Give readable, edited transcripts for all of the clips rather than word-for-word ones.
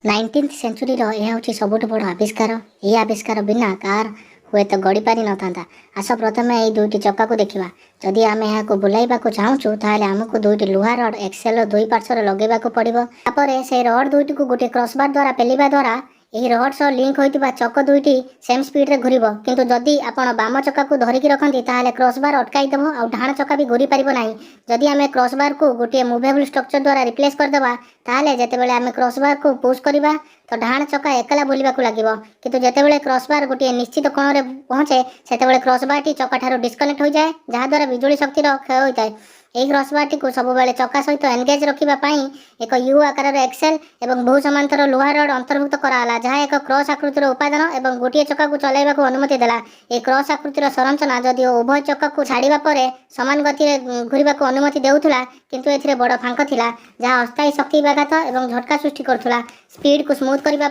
19th century यह हूँ सबुठ बड़ आविष्कार। ये आविष्कार बिना कार हुए तो गड़ी पारि न था। आस प्रथम ये दुईटी चक्का को देखा। जदि आम यहाँ बुलाइबा चाहूँ ताहले आमको दुईटी लुहा रड एक्सेल दुई पार्श्वर लगेगा पड़ो। तापर से रड दुईटी को गोटे क्रॉसबार द्वारा पेलिबा द्वारा यही रड सह लिंक होता चक दुईटी सेम स्पीड रे घूर। किंतु जदि आपण बाम चक्का को धरिकी रखती ताहले क्रॉसबार अटकाईदेव आ डाण चक्का भी घूरी पारिब नाही। जदि आम क्रॉसबार को गोटे मुवेबल स्ट्रक्चर द्वारा रिप्लेस करदेबा ताहले जेतेबेले आम क्रॉसबार को पुश करबा तो डाण चक्का एकला बुलवाक लगिब। किंतु जेतेबेले क्रॉसबार गोटे निश्चित कोण रे पहुँचे सेतेबेले क्रॉसबार टी चक्का ठारू डिस्कनेक्ट हो जाए जहाद्वारा बिजुली शक्तिर क्षय होता है। यही क्रॉसबार टी को सब चक्का सहित एंगेज रखापी एक यू आकार एक्सेल और बहु समांतर लुहा रड अंतर्भुक्त कराला जहाँ एक क्रॉस आकृतिर उपादान और गोटे चक्का को चलैबा अनुमति देला। एक क्रॉस आकृतिर संरचना जदि उभय चक्का को छाड़ा पर समान गति घूरने को अनुमति देउथुला किंतु एथिरे बड़ फांक थिला जहाँ अस्थायी शक्ति व्याघात और झटका सृष्टि करुला। स्पीड को स्मूथ करने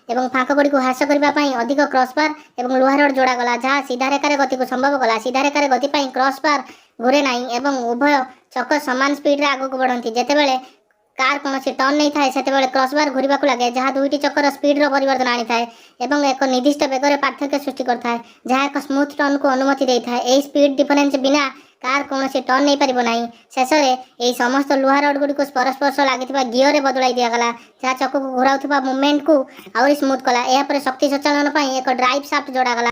और फांक गुड़ी को ह्रास करने अधिक क्रॉसबार और लुहा रड जोड़ागला जहाँ सीधा रेखार गति को संभव कला। सीधा रेखार गति क्रॉसबार घूरे नहीं एवं उभय चक सामान स्पीड रे आगक बढ़ती। जेतेबेले कार कौन टर्न नहीं थाए सेतेबेले क्रॉसबार घूरवाक लगे जहाँ दुईटी चक्कर स्पीड रो परिवर्तन आनी थाए एवं एक निर्दिष्ट बेगर पार्थक्य सृष्टि करता जहाँ एक स्मूथ टर्न को अनुमति देता है। यही स्पीड डिफरेंस बिना कार कौन टर्न नहीं पारिब नाही। शेष में यही समस्त लुहा रड गुड़ी को स्पर्श लगी गियर रे बदलाई दिगला जहाँ चक को घुराउथबा मूवमेंट को आउरी स्मूथ कला। या शक्ति संचालन एक ड्राइव शाफ्ट जोड़ागला।